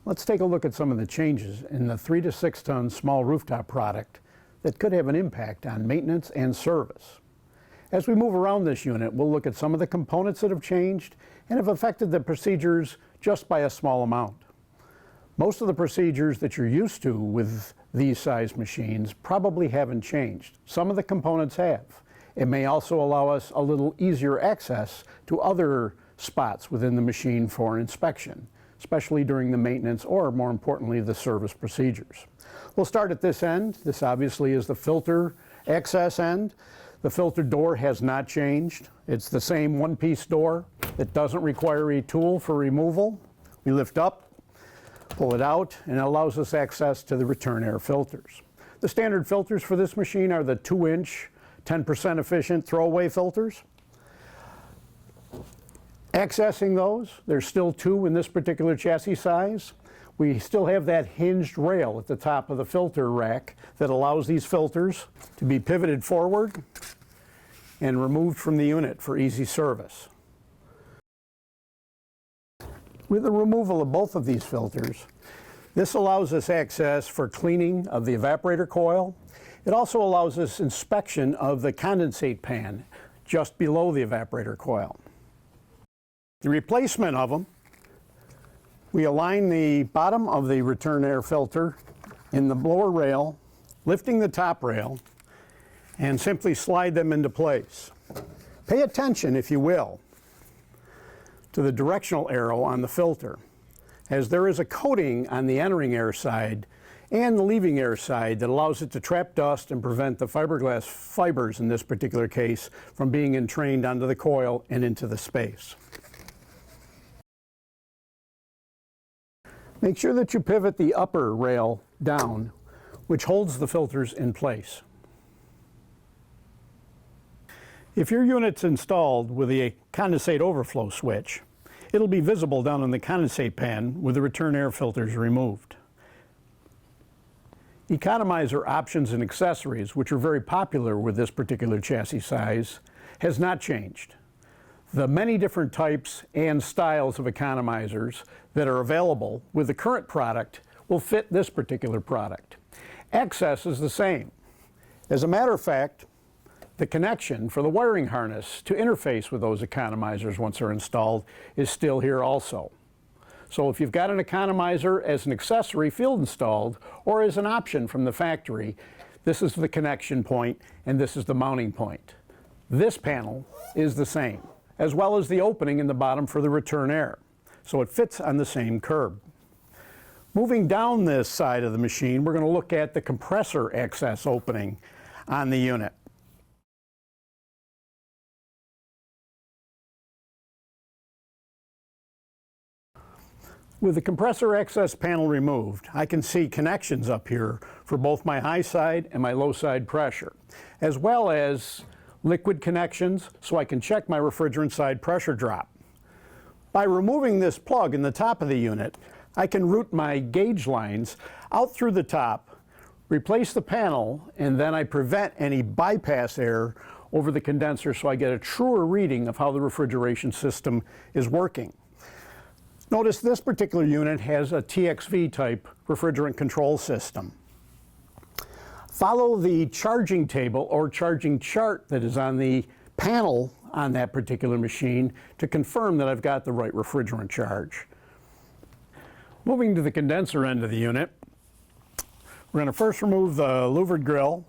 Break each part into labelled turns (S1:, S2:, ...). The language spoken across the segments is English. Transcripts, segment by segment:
S1: Let's take a look at some of the changes in the 3 to 6 ton small rooftop product that could have an impact on maintenance and service. As we move around this unit, we'll look at some of the components that have changed and have affected the procedures just by a small amount. Most of the procedures that you're used to with these size machines probably haven't changed. Some of the components have. It may also allow us a little easier access to other spots within the machine for inspection, especially during the maintenance or, more importantly, the service procedures. We'll start at this end. This obviously is the filter access end. The filter door has not changed. It's the same one-piece door. It doesn't require a tool for removal. We lift up, pull it out, and it allows us access to the return air filters. The standard filters for this machine are the 2-inch, 10% efficient throwaway filters. Accessing those, there's still 2 in this particular chassis size. We still have that hinged rail at the top of the filter rack that allows these filters to be pivoted forward and removed from the unit for easy service. With the removal of both of these filters, this allows us access for cleaning of the evaporator coil. It also allows us inspection of the condensate pan just below the evaporator coil. The replacement of them, we align the bottom of the return air filter in the lower rail, lifting the top rail, and simply slide them into place. Pay attention, if you will, to the directional arrow on the filter, as there is a coating on the entering air side and the leaving air side that allows it to trap dust and prevent the fiberglass fibers, in this particular case, from being entrained onto the coil and into the space. Make sure that you pivot the upper rail down, which holds the filters in place. If your unit's installed with a condensate overflow switch, it'll be visible down in the condensate pan with the return air filters removed. Economizer options and accessories, which are very popular with this particular chassis size, has not changed. The many different types and styles of economizers that are available with the current product will fit this particular product. Access is the same. As a matter of fact, the connection for the wiring harness to interface with those economizers once they're installed is still here also. So if you've got an economizer as an accessory field installed or as an option from the factory, this is the connection point and this is the mounting point. This panel is the same, as well as the opening in the bottom for the return air. So it fits on the same curb. Moving down this side of the machine, we're going to look at the compressor access opening on the unit. With the compressor access panel removed, I can see connections up here for both my high side and my low side pressure, as well as liquid connections so I can check my refrigerant side pressure drop. By removing this plug in the top of the unit, I can route my gauge lines out through the top, replace the panel, and then I prevent any bypass air over the condenser so I get a truer reading of how the refrigeration system is working. Notice this particular unit has a TXV type refrigerant control system. Follow the charging table or charging chart that is on the panel on that particular machine to confirm that I've got the right refrigerant charge. Moving to the condenser end of the unit, we're going to first remove the louvered grill.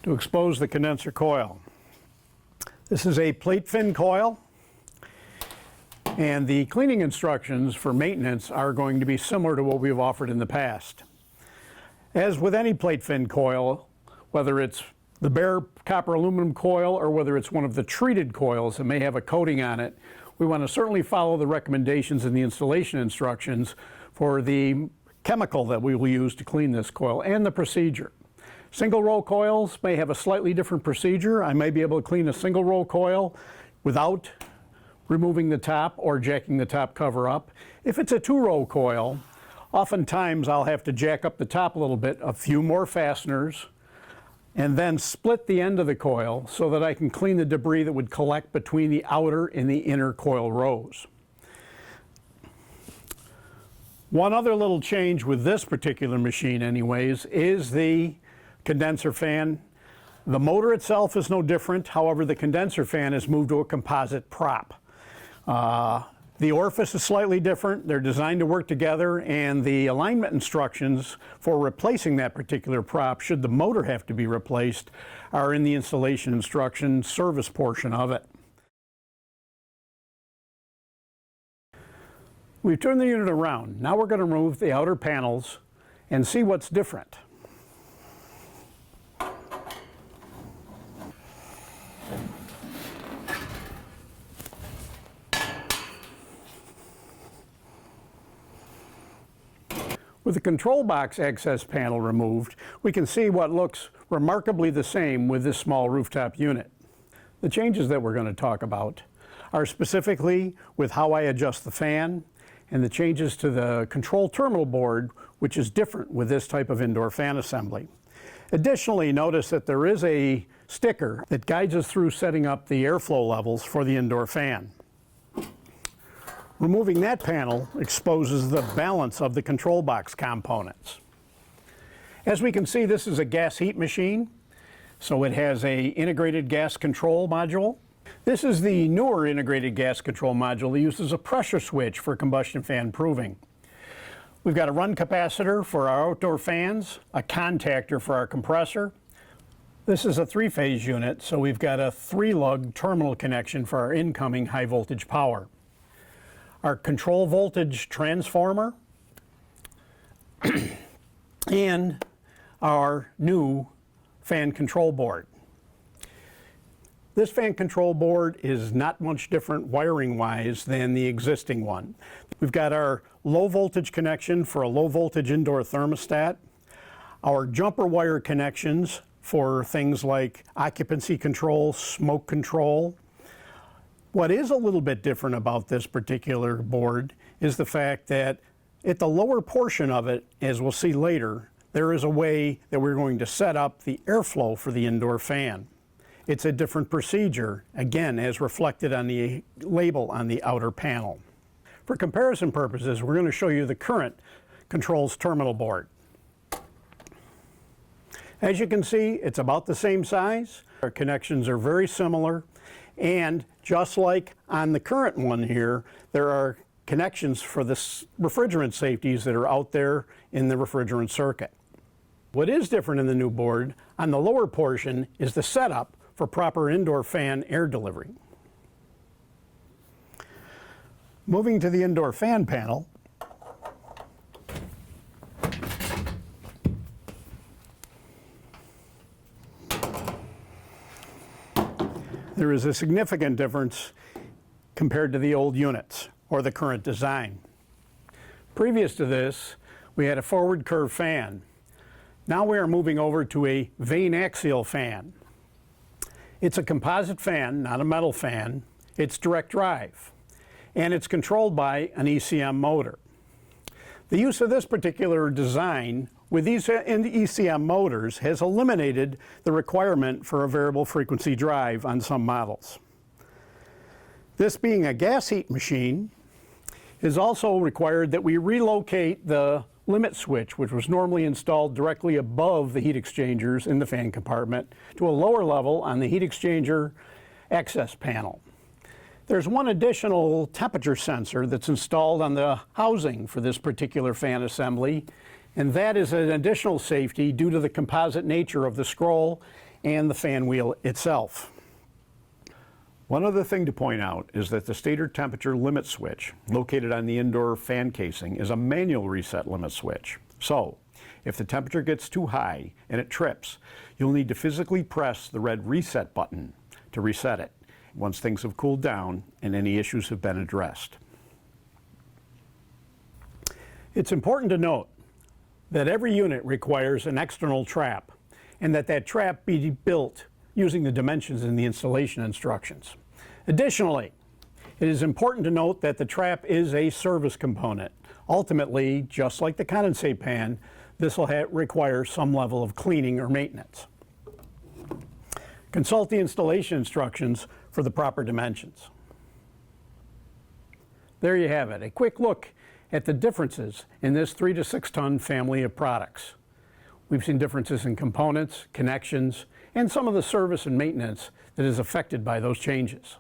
S1: To expose the condenser coil. This is a plate fin coil, and the cleaning instructions for maintenance are going to be similar to what we've offered in the past. As with any plate fin coil, whether it's the bare copper aluminum coil or whether it's one of the treated coils that may have a coating on it, we want to certainly follow the recommendations in the installation instructions for the chemical that we will use to clean this coil and the procedure. Single roll coils may have a slightly different procedure. I may be able to clean a single roll coil without removing the top or jacking the top cover up. If it's a 2-row coil, oftentimes I'll have to jack up the top a little bit, a few more fasteners, and then split the end of the coil so that I can clean the debris that would collect between the outer and the inner coil rows. One other little change with this particular machine anyways is the condenser fan. The motor itself is no different, however the condenser fan is moved to a composite prop. The orifice is slightly different. They're designed to work together, and the alignment instructions for replacing that particular prop, should the motor have to be replaced, are in the installation instruction service portion of it. We've turned the unit around. Now we're going to remove the outer panels and see what's different. With the control box access panel removed, we can see what looks remarkably the same with this small rooftop unit. The changes that we're going to talk about are specifically with how I adjust the fan and the changes to the control terminal board, which is different with this type of indoor fan assembly. Additionally, notice that there is a sticker that guides us through setting up the airflow levels for the indoor fan. Removing that panel exposes the balance of the control box components. As we can see, this is a gas heat machine, so it has an integrated gas control module. This is the newer integrated gas control module that uses a pressure switch for combustion fan proving. We've got a run capacitor for our outdoor fans, a contactor for our compressor. This is a three-phase unit, so we've got a 3-lug terminal connection for our incoming high voltage power. Our control voltage transformer, and our new fan control board. This fan control board is not much different wiring-wise than the existing one. We've got our low voltage connection for a low voltage indoor thermostat, our jumper wire connections for things like occupancy control, smoke control. What is a little bit different about this particular board is the fact that at the lower portion of it, as we'll see later, there is a way that we're going to set up the airflow for the indoor fan. It's a different procedure, again, as reflected on the label on the outer panel. For comparison purposes, we're going to show you the current controls terminal board. As you can see, it's about the same size. Our connections are very similar. And just like on the current one here, there are connections for the refrigerant safeties that are out there in the refrigerant circuit. What is different in the new board on the lower portion is the setup for proper indoor fan air delivery. Moving to the indoor fan panel, there is a significant difference compared to the old units or the current design. Previous to this, we had a forward curve fan. Now we are moving over to a vane axial fan. It's a composite fan, not a metal fan. It's direct drive, and it's controlled by an ECM motor. The use of this particular design with these ECM motors has eliminated the requirement for a variable frequency drive on some models. This being a gas heat machine, is also required that we relocate the limit switch, which was normally installed directly above the heat exchangers in the fan compartment, to a lower level on the heat exchanger access panel. There's one additional temperature sensor that's installed on the housing for this particular fan assembly, and that is an additional safety due to the composite nature of the scroll and the fan wheel itself. One other thing to point out is that the stator temperature limit switch located on the indoor fan casing is a manual reset limit switch. So, if the temperature gets too high and it trips, you'll need to physically press the red reset button to reset it once things have cooled down and any issues have been addressed. It's important to note that every unit requires an external trap, and that trap be built using the dimensions in the installation instructions. Additionally, it is important to note that the trap is a service component. Ultimately, just like the condensate pan, this will require some level of cleaning or maintenance. Consult the installation instructions for the proper dimensions. There you have it, a quick look at the differences in this 3 to 6 ton family of products. We've seen differences in components, connections, and some of the service and maintenance that is affected by those changes.